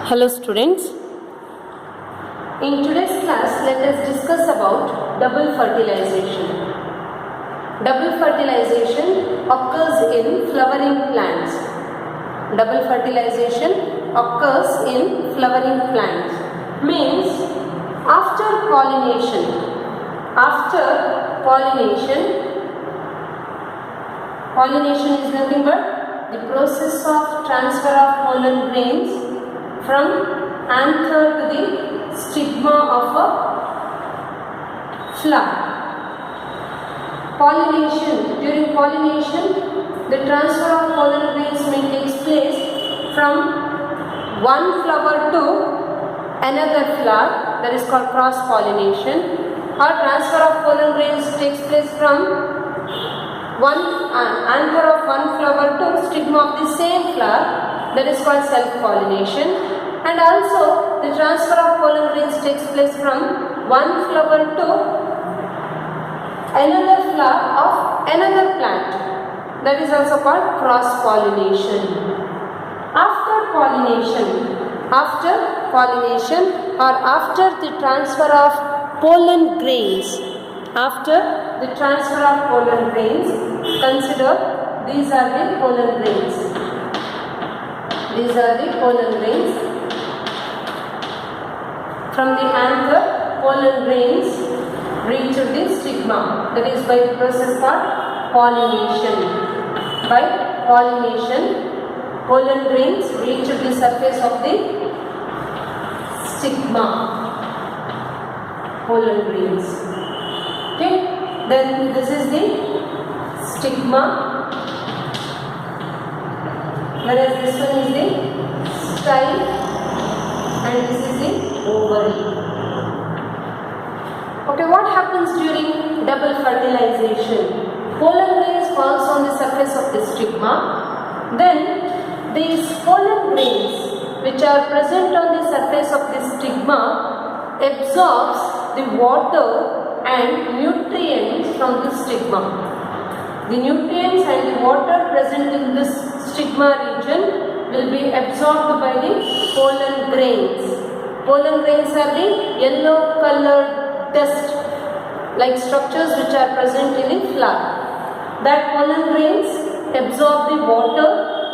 Hello students, in today's class let us discuss about double fertilization. Double fertilization occurs in flowering plants. Double fertilization occurs in flowering plants. Means after pollination is nothing but the process of transfer of pollen grains from anther to the stigma of a flower. During pollination, the transfer of pollen grains may take place from one flower to another flower, that is called cross pollination, or transfer of pollen grains takes place from one anther of one flower to stigma of the same flower, that is called self pollination. And also the transfer of pollen grains takes place from one flower to another flower of another plant, that is also called cross pollination. After pollination or after the transfer of pollen grains, consider these are the pollen grains. From the anther, pollen grains reach to the stigma, that is by the process called pollination. By pollination, pollen grains reach to the surface of the stigma. Pollen grains. Okay, then this is the stigma, whereas this one is the style, and this is the ovary. Okay, what happens during double fertilization? Pollen grains falls on the surface of the stigma. Then these pollen grains which are present on the surface of the stigma absorbs the water and nutrients from the stigma. The nutrients and the water present in this stigma region will be absorbed by the pollen grains. Pollen grains are the yellow colored dust like structures which are present in the flower. That pollen grains absorb the water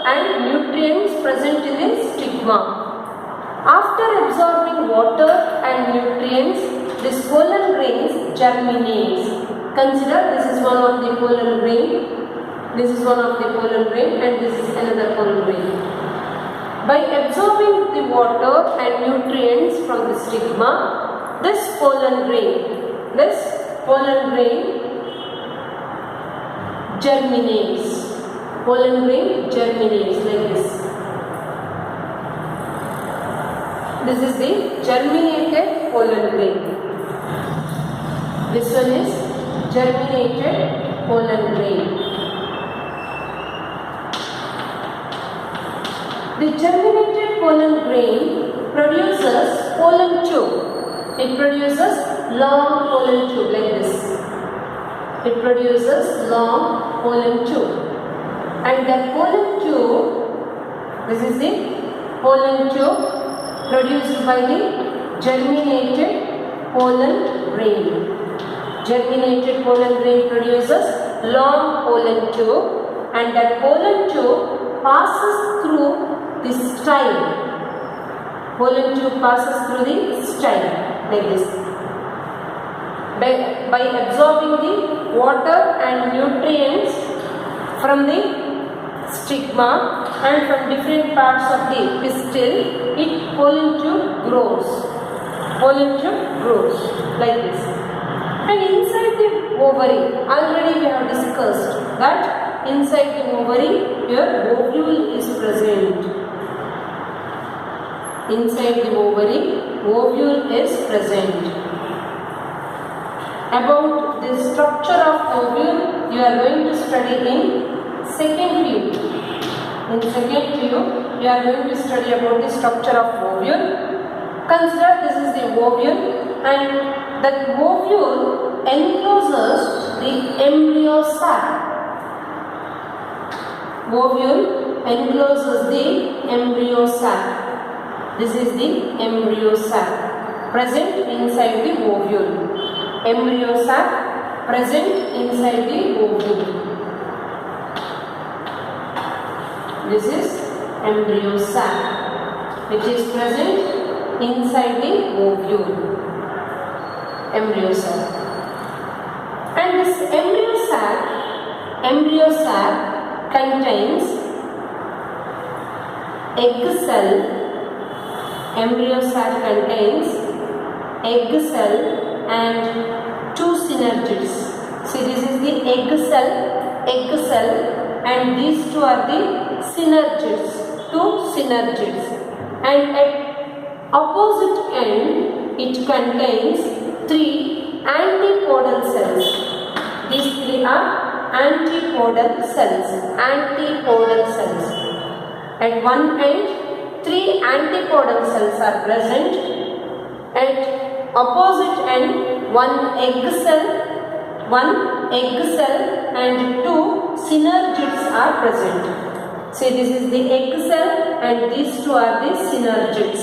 and nutrients present in the stigma. After absorbing water and nutrients, this pollen grains germinates. Consider this is one of the pollen grain. This is one of the pollen grain and this is another pollen grain. By absorbing the water and nutrients from the stigma, this pollen grain germinates. Pollen grain germinates like this. This is the germinated pollen grain. This one is germinated pollen grain. The germinated pollen grain produces pollen tube. It produces long pollen tube like this. It produces long pollen tube. And that pollen tube, this is the pollen tube produced by the germinated pollen grain. Germinated pollen grain produces long pollen tube, and that pollen tube passes through the style. Pollen tube passes through the style like this. By absorbing the water and nutrients from the stigma and from different parts of the pistil, pollen tube grows. Pollen tube grows like this. And inside the ovary, already we have discussed that inside the ovary, your ovule is present. Inside the ovary, ovule is present. About the structure of ovule, you are going to study in second PU. In second PU, you are going to study about the structure of ovule. Consider this is the ovule, and that ovule encloses the embryo sac. Ovule encloses the embryo sac. This is the embryo sac present inside the ovule. Embryo sac present inside the ovule. This is embryo sac which is present inside the ovule. Embryo sac. And this embryo sac contains egg cell. Embryo sac contains egg cell and two synergids. See, this is the egg cell, and these two are the synergids, two synergids. And at opposite end, it contains three antipodal cells. These three are antipodal cells. At one end, three antipodal cells are present. At opposite end, one egg cell and two synergids are present. See, this is the egg cell and these two are the synergids.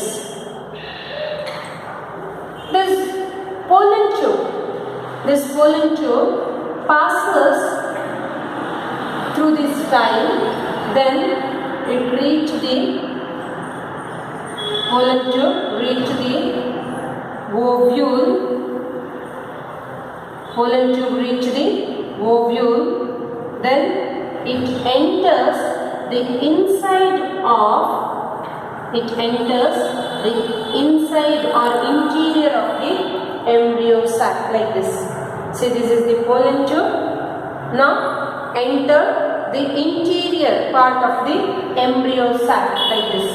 This pollen tube passes through this style, then it reaches the pollen tube, reach the ovule. Pollen tube reach the ovule, then it enters the inside or interior of the embryo sac like this. See, this is the pollen tube. Now enter the interior part of the embryo sac like this.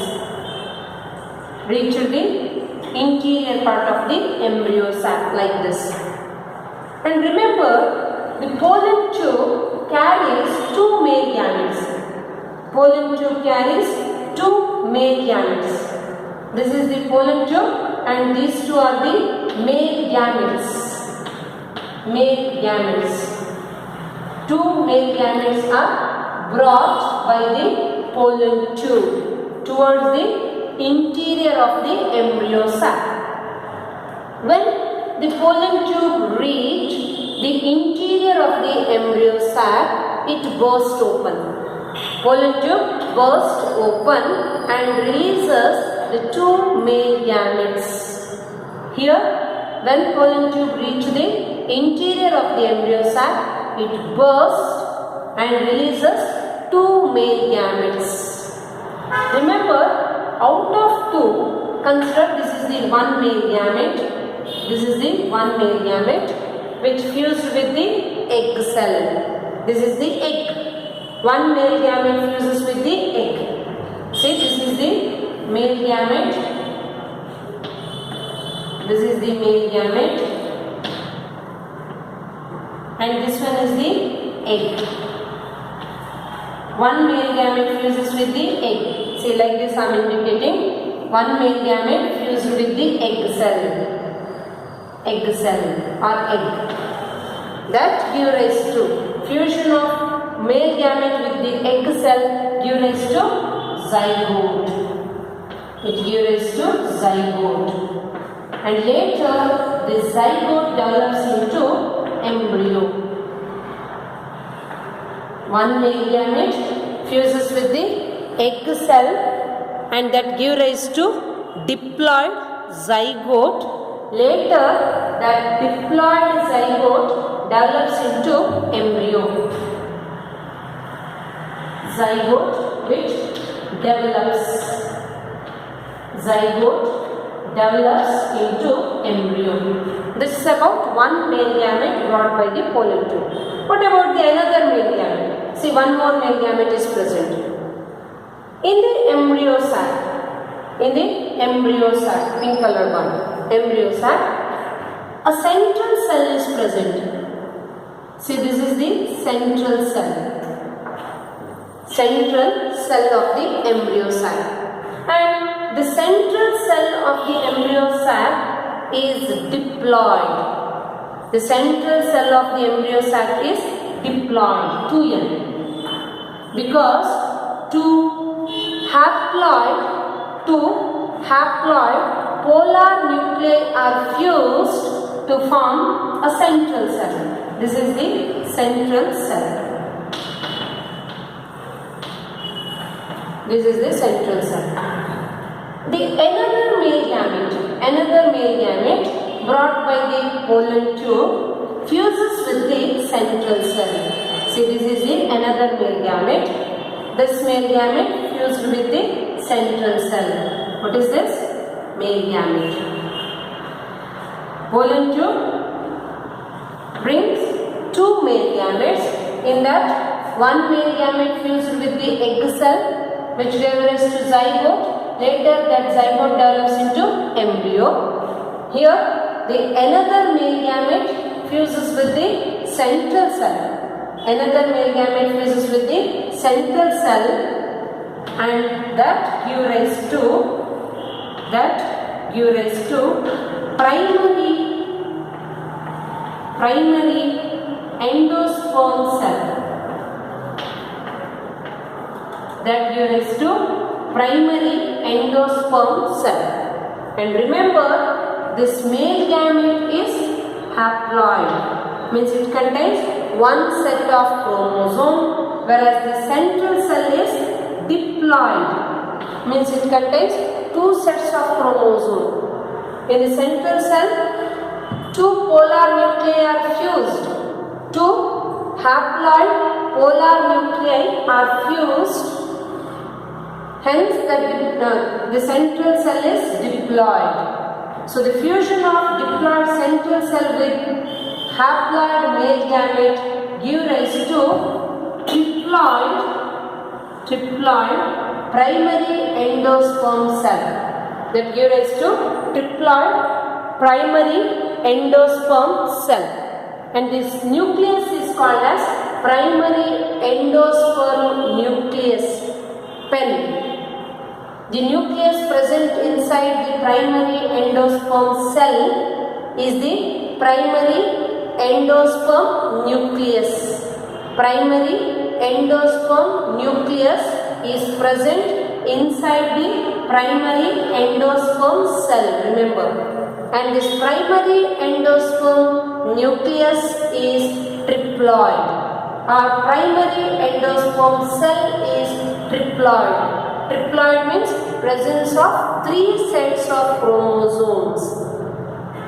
Reach the interior part of the embryo sac like this. And remember, the pollen tube carries two male gametes. Pollen tube carries two male gametes. This is the pollen tube and these two are the male gametes. Two male gametes are brought by the pollen tube towards the interior of the embryo sac. When the pollen tube reaches the interior of the embryo sac, it bursts open. Pollen tube bursts open and releases the two male gametes. Here, when pollen tube reaches the interior of the embryo sac, it bursts and releases two male gametes. Remember, out of two, consider this is the one male gamete. This is the one male gamete which fused with the egg cell. This is the egg. One male gamete fuses with the egg. See, this is the male gamete. This is the male gamete. And this one is the egg. One male gamete fuses with the egg. See, like this I am indicating. One male gamete fused with the egg cell. That gives rise to fusion of male gamete with the egg cell gives rise to zygote. It gives rise to zygote. And later the zygote develops into embryo. One male gamete fuses with the egg cell and that gives rise to diploid zygote. Later, that diploid zygote develops into embryo. Zygote which develops. Zygote develops into embryo. This is about one male gamete brought by the pollen tube. What about the another male gamete? See, one more male gamete is present. In the embryo sac, pink colored one, embryo sac, a central cell is present. See, this is the central cell. Central cell of the embryo sac. And the central cell of the embryo sac is diploid. The central cell of the embryo sac is diploid, 2N. Because two haploid polar nuclei are fused to form a central cell. This is the central cell. This is the central cell. The another male gamete brought by the pollen tube fuses with the central cell. See, this is the another male gamete. This male gamete fused with the central cell. What is this? Male gamete. Pollen tube brings two male gametes. In that, one male gamete fused with the egg cell, which gave rise to zygote. Later, that zygote develops into embryo. Here, the another male gamete fuses with the central cell. Another male gamete fuses with the central cell, and that give rise to primary endosperm cell. That give rise to primary endosperm cell. And remember, this male gamete is haploid, means it contains one set of chromosome, whereas the central cell is diploid, means it contains two sets of chromosome. In the central cell, two polar nuclei are fused. Two haploid polar nuclei are fused. Hence, the central cell is diploid. So, the fusion of diploid central cell with haploid male gamete give rise to triploid primary endosperm cell. That give rise to triploid primary endosperm cell. And this nucleus is called as primary endosperm nucleus, PEN. The nucleus present inside the primary endosperm cell is the primary endosperm nucleus. Primary endosperm nucleus is present inside the primary endosperm cell, remember. And this primary endosperm nucleus is triploid. Our primary endosperm cell is triploid. Triploid means presence of three sets of chromosomes.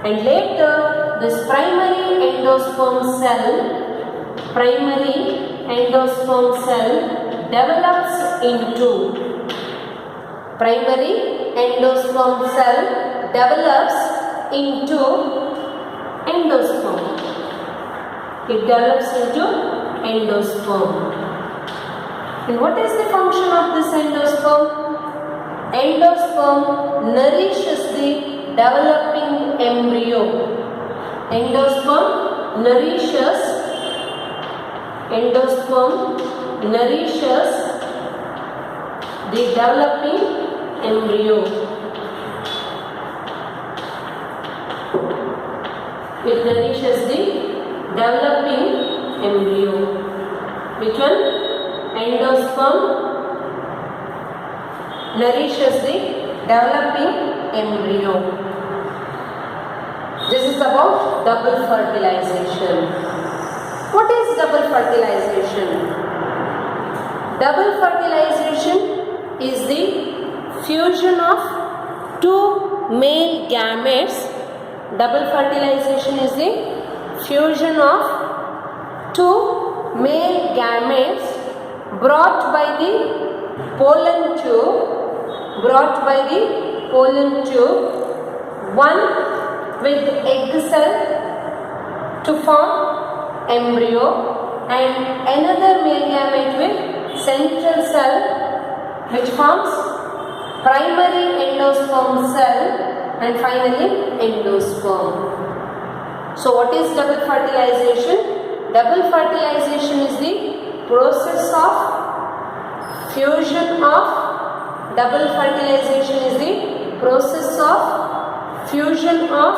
And later, this primary endosperm cell develops into endosperm. It develops into endosperm. And what is the function of this endosperm? Endosperm nourishes the developing embryo. Endosperm nourishes the developing embryo. It nourishes the developing embryo. Which one? Endosperm nourishes the developing embryo. This is about double fertilization. What is double fertilization? Double fertilization is the fusion of two male gametes. Double fertilization is the fusion of two male gametes brought by the pollen tube, one with egg cell to form embryo and another male gamete with central cell which forms primary endosperm cell and finally endosperm. So what is double fertilization? Double fertilization is the process of fusion of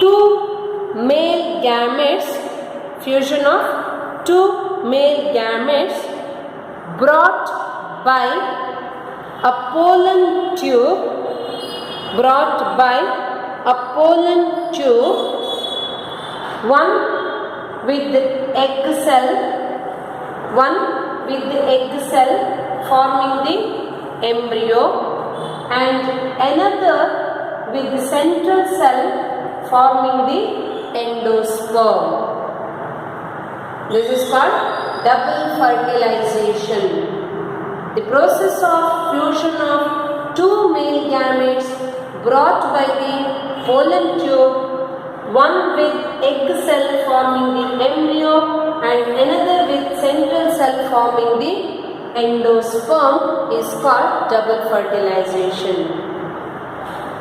two male gametes brought by a pollen tube brought by a pollen tube, one with the egg cell, forming the embryo, and another with the central cell forming the endosperm. This is called double fertilization. The process of fusion of two male gametes brought by the pollen tube, one with egg cell forming the embryo and another with central cell forming the endosperm, is called double fertilization.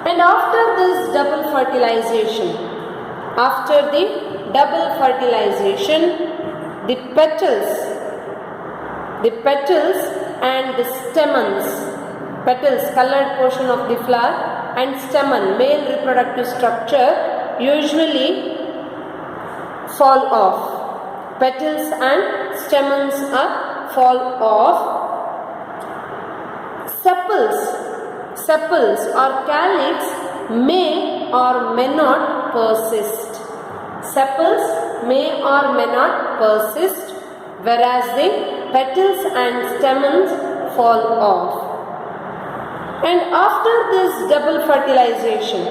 And after this double fertilization, the petals and the stamens, colored portion of the flower, and stamen, male reproductive structure, usually fall off. Petals and stamens fall off. Sepals or calyx may or may not persist. Sepals may or may not persist, whereas the petals and stamens fall off. And after this double fertilization,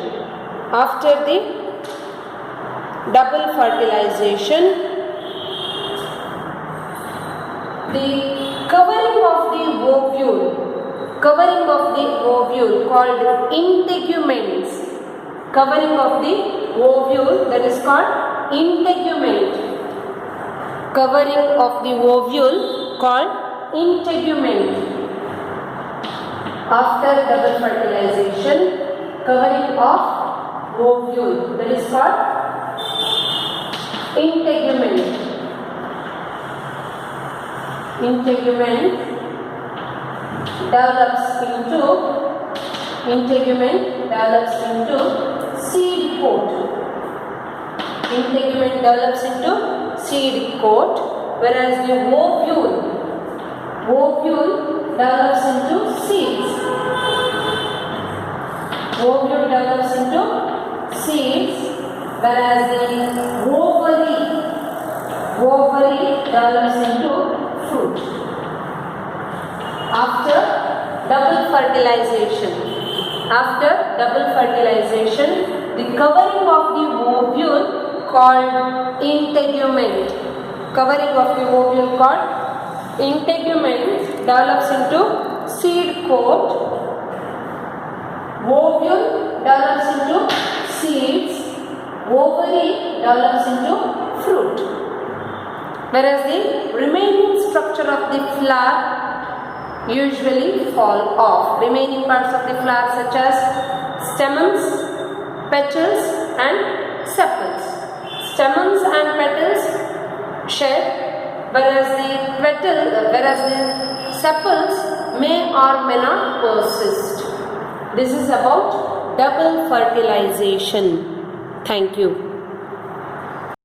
the covering of the ovule called integuments, that is called integument. After double fertilization, covering of ovule, that is called integument. Develops into seed coat. Seed coat, whereas the ovule develops into seeds. Whereas the ovary develops into fruit. After double fertilization, the covering of the ovule called integument. Develops into seed coat. Ovule develops into seeds. Ovary develops into fruit. Whereas the remaining structure of the flower usually fall off. Remaining parts of the flower such as stamens, petals and sepals. Stamens and petals shed, whereas the sepals may or may not persist. This is about double fertilization. Thank you.